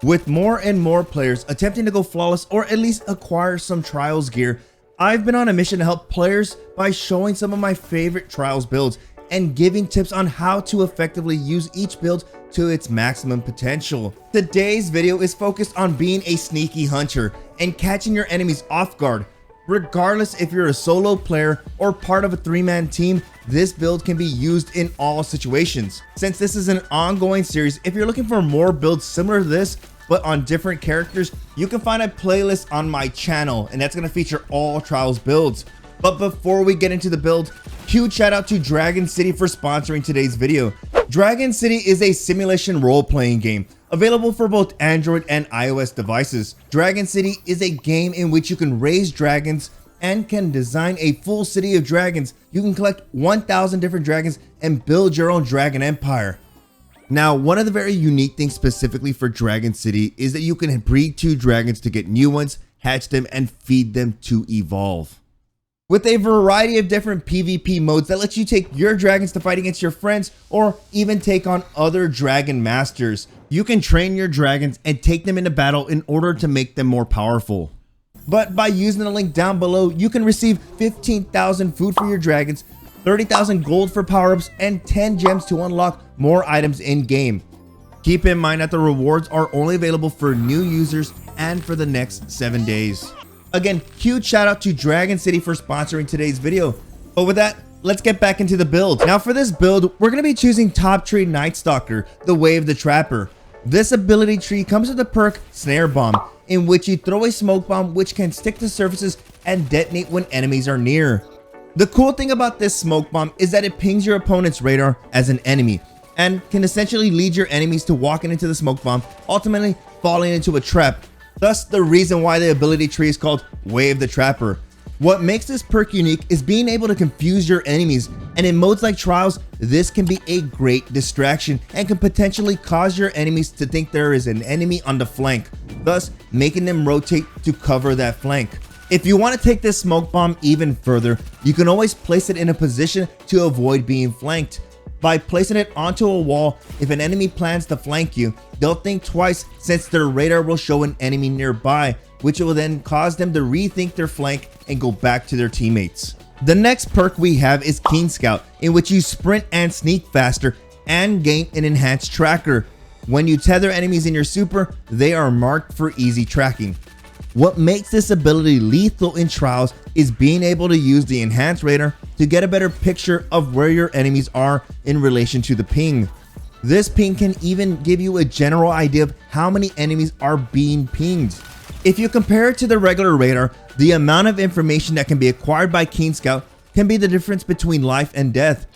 With more and more players attempting to go flawless or at least acquire some Trials gear, I've been on a mission to help players by showing some of my favorite Trials builds and giving tips on how to effectively use each build to its maximum potential. Today's video is focused on being a sneaky hunter and catching your enemies off guard. Regardless if you're a solo player or part of a 3-man team, this build can be used in all situations. Since this is an ongoing series, if you're looking for more builds similar to this, but on different characters, you can find a playlist on my channel, and that's going to feature all Trials builds. But before we get into the build, huge shout out to Dragon City for sponsoring today's video. Dragon City is a simulation role-playing game available for both Android and iOS devices. Dragon City is a game in which you can raise dragons and can design a full city of dragons. You can collect 1,000 different dragons and build your own dragon empire. Now, one of the very unique things specifically for Dragon City is that you can breed 2 dragons to get new ones, hatch them, and feed them to evolve. With a variety of different PvP modes that lets you take your dragons to fight against your friends or even take on other dragon masters. You can train your dragons and take them into battle in order to make them more powerful. But by using the link down below, you can receive 15,000 food for your dragons, 30,000 gold for power-ups, and 10 gems to unlock more items in-game. Keep in mind that the rewards are only available for new users and for the next 7 days. Again, huge shout out to Dragon City for sponsoring today's video. But with that, let's get back into the build. Now for this build, we're going to be choosing Top Tree Night Stalker, the Way of the Trapper. This ability tree comes with the perk Snare Bomb, in which you throw a smoke bomb which can stick to surfaces and detonate when enemies are near. The cool thing about this smoke bomb is that it pings your opponent's radar as an enemy and can essentially lead your enemies to walking into the smoke bomb, ultimately falling into a trap. Thus, the reason why the ability tree is called Way of the Trapper. What makes this perk unique is being able to confuse your enemies, and in modes like Trials, this can be a great distraction and can potentially cause your enemies to think there is an enemy on the flank, thus making them rotate to cover that flank. If you want to take this smoke bomb even further, you can always place it in a position to avoid being flanked. By placing it onto a wall, if an enemy plans to flank you, they'll think twice since their radar will show an enemy nearby, which will then cause them to rethink their flank and go back to their teammates. The next perk we have is Keen Scout, in which you sprint and sneak faster and gain an enhanced tracker. When you tether enemies in your super, they are marked for easy tracking. What makes this ability lethal in Trials is being able to use the enhanced radar to get a better picture of where your enemies are in relation to the ping. This ping can even give you a general idea of how many enemies are being pinged. If you compare it to the regular radar, the amount of information that can be acquired by Keen Scout can be the difference between life and death,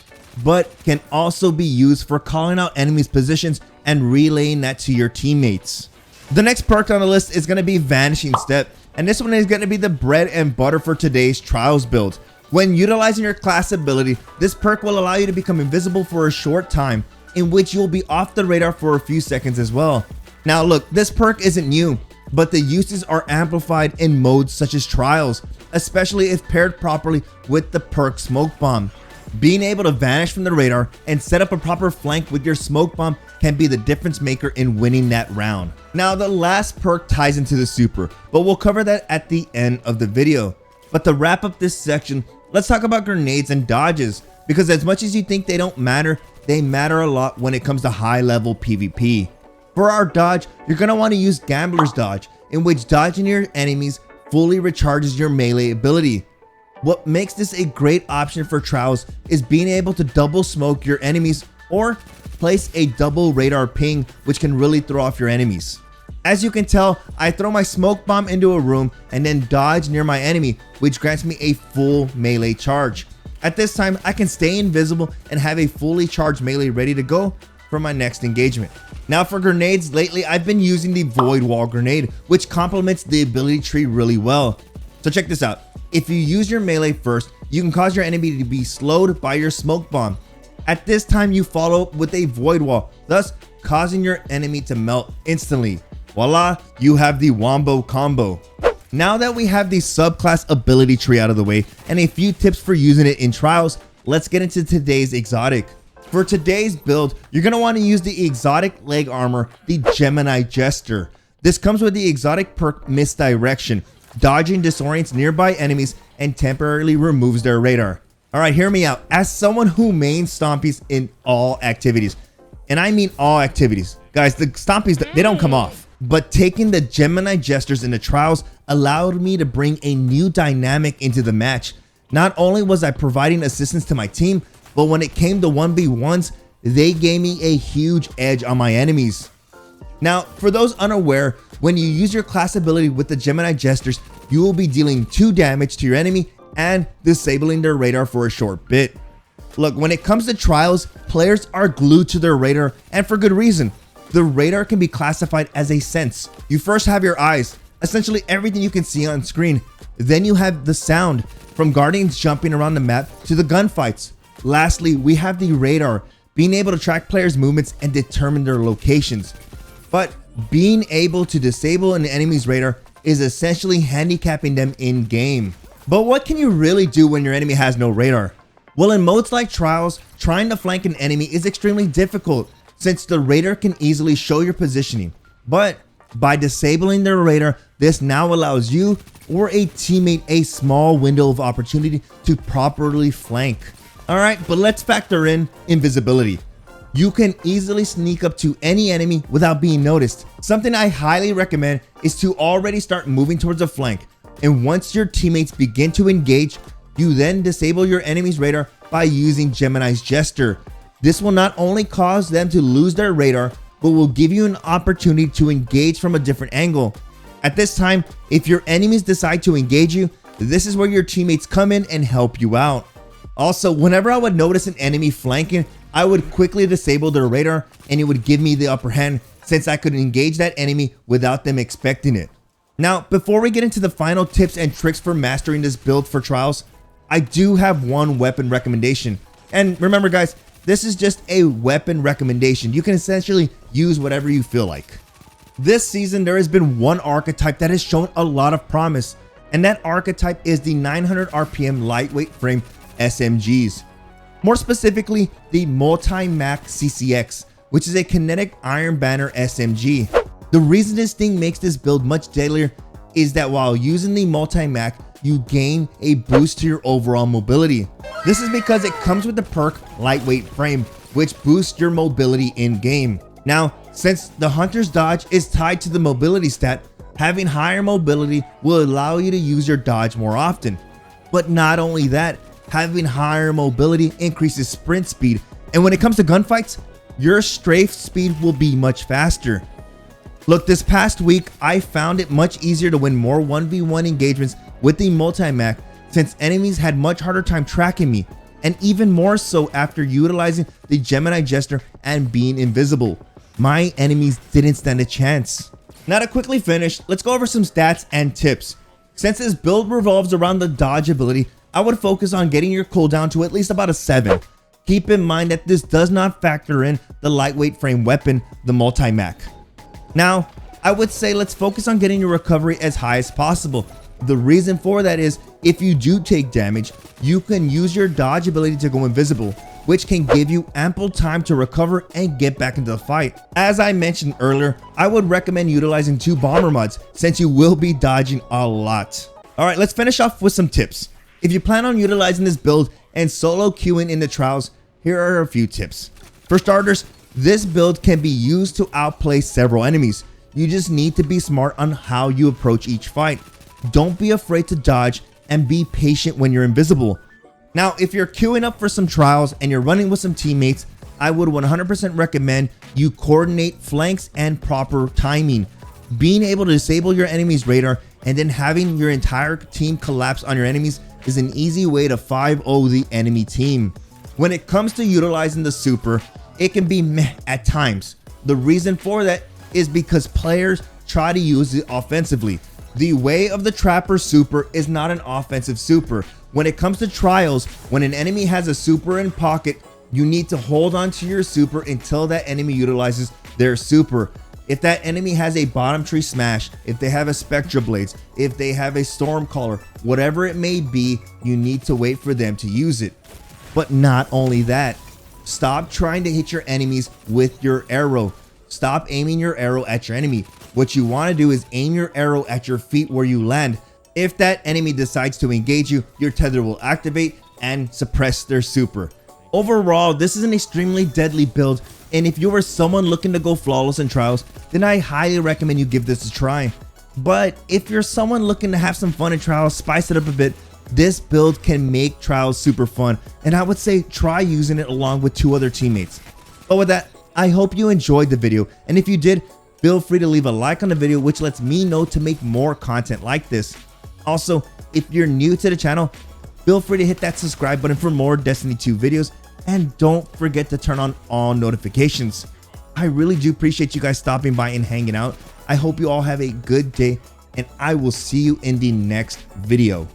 but can also be used for calling out enemies' positions and relaying that to your teammates. The next perk on the list is going to be Vanishing Step, and this one is going to be the bread and butter for today's Trials build. When utilizing your class ability, this perk will allow you to become invisible for a short time, in which you'll be off the radar for a few seconds as well. Now look, this perk isn't new, but the uses are amplified in modes such as Trials, especially if paired properly with the perk Smoke Bomb. Being able to vanish from the radar and set up a proper flank with your smoke bomb can be the difference maker in winning that round. Now the last perk ties into the super, but we'll cover that at the end of the video. But to wrap up this section, let's talk about grenades and dodges, because as much as you think they don't matter, they matter a lot when it comes to high level PvP. For our dodge, you're going to want to use Gambler's Dodge, in which dodging your enemies fully recharges your melee ability. What makes this a great option for Trials is being able to double smoke your enemies or place a double radar ping, which can really throw off your enemies. As you can tell, I throw my smoke bomb into a room and then dodge near my enemy, which grants me a full melee charge. At this time, I can stay invisible and have a fully charged melee ready to go for my next engagement. Now for grenades, lately I've been using the Void Wall grenade, which complements the ability tree really well. So check this out. If you use your melee first, you can cause your enemy to be slowed by your smoke bomb. At this time, you follow up with a Void Wall, thus causing your enemy to melt instantly. Voila, you have the Wombo combo. Now that we have the subclass ability tree out of the way and a few tips for using it in Trials, let's get into today's exotic. For today's build, you're going to want to use the exotic leg armor, the Gemini Jester. This comes with the exotic perk Misdirection. Dodging disorients nearby enemies and temporarily removes their radar. Alright, hear me out. As someone who mains Stompies in all activities, and I mean all activities, guys, the Stompies, they don't come off. But taking the Gemini Jesters into trials allowed me to bring a new dynamic into the match. Not only was I providing assistance to my team, but when it came to 1v1s, they gave me a huge edge on my enemies. Now, for those unaware, when you use your class ability with the Gemini Jesters, you will be dealing 2 damage to your enemy and disabling their radar for a short bit. Look, when it comes to trials, players are glued to their radar, and for good reason. The radar can be classified as a sense. You first have your eyes, essentially everything you can see on screen. Then you have the sound, from guardians jumping around the map to the gunfights. Lastly, we have the radar, being able to track players' movements and determine their locations. But being able to disable an enemy's radar is essentially handicapping them in game. But what can you really do when your enemy has no radar? Well, in modes like Trials, trying to flank an enemy is extremely difficult since the radar can easily show your positioning. But by disabling their radar, this now allows you or a teammate a small window of opportunity to properly flank. Alright, but let's factor in invisibility. You can easily sneak up to any enemy without being noticed. Something I highly recommend is to already start moving towards a flank. And once your teammates begin to engage, you then disable your enemy's radar by using Gemini's Jester. This will not only cause them to lose their radar, but will give you an opportunity to engage from a different angle. At this time, if your enemies decide to engage you, this is where your teammates come in and help you out. Also, whenever I would notice an enemy flanking, I would quickly disable their radar and it would give me the upper hand since I could engage that enemy without them expecting it. Now, before we get into the final tips and tricks for mastering this build for trials, I do have one weapon recommendation. And remember guys, this is just a weapon recommendation. You can essentially use whatever you feel like. This season, there has been one archetype that has shown a lot of promise, and that archetype is the 900 RPM lightweight frame SMGs. More specifically, the Multi-Mac CCX, which is a kinetic Iron Banner SMG. The reason this thing makes this build much deadlier is that while using the Multi-Mac, you gain a boost to your overall mobility. This is because it comes with the perk Lightweight Frame, which boosts your mobility in game. Now, since the Hunter's dodge is tied to the mobility stat, having higher mobility will allow you to use your dodge more often. But not only that, having higher mobility increases sprint speed, and when it comes to gunfights, your strafe speed will be much faster. Look, this past week, I found it much easier to win more 1v1 engagements with the Multi-Mac since enemies had much harder time tracking me, and even more so after utilizing the Gemini Jester and being invisible. My enemies didn't stand a chance. Now to quickly finish, let's go over some stats and tips. Since this build revolves around the dodge ability, I would focus on getting your cooldown to at least about a 7. Keep in mind that this does not factor in the lightweight frame weapon, the Multi-Mac. Now, I would say let's focus on getting your recovery as high as possible. The reason for that is if you do take damage, you can use your dodge ability to go invisible, which can give you ample time to recover and get back into the fight. As I mentioned earlier, I would recommend utilizing 2 bomber mods since you will be dodging a lot. Alright, let's finish off with some tips. If you plan on utilizing this build and solo queuing in the trials, here are a few tips. For starters, this build can be used to outplay several enemies. You just need to be smart on how you approach each fight. Don't be afraid to dodge and be patient when you're invisible. Now, if you're queuing up for some trials and you're running with some teammates, I would 100% recommend you coordinate flanks and proper timing. Being able to disable your enemy's radar and then having your entire team collapse on your enemies is an easy way to 5-0 the enemy team. When it comes to utilizing the super, it can be meh at times. The reason for that is because players try to use it offensively. The way of the Trapper super is not an offensive super. When it comes to trials, when an enemy has a super in pocket, you need to hold on to your super until that enemy utilizes their super. If that enemy has a bottom tree smash, if they have a Spectra Blades, if they have a Stormcaller, whatever it may be, you need to wait for them to use it. But not only that, stop trying to hit your enemies with your arrow. Stop aiming your arrow at your enemy. What you want to do is aim your arrow at your feet where you land. If that enemy decides to engage you, your tether will activate and suppress their super. Overall, this is an extremely deadly build, and if you are someone looking to go flawless in trials, then I highly recommend you give this a try. But if you're someone looking to have some fun in trials, spice it up a bit, this build can make trials super fun, and I would say try using it along with 2 other teammates. But with that, I hope you enjoyed the video, and if you did, feel free to leave a like on the video, which lets me know to make more content like this. Also, if you're new to the channel, feel free to hit that subscribe button for more Destiny 2 videos, and don't forget to turn on all notifications. I really do appreciate you guys stopping by and hanging out. I hope you all have a good day, and I will see you in the next video.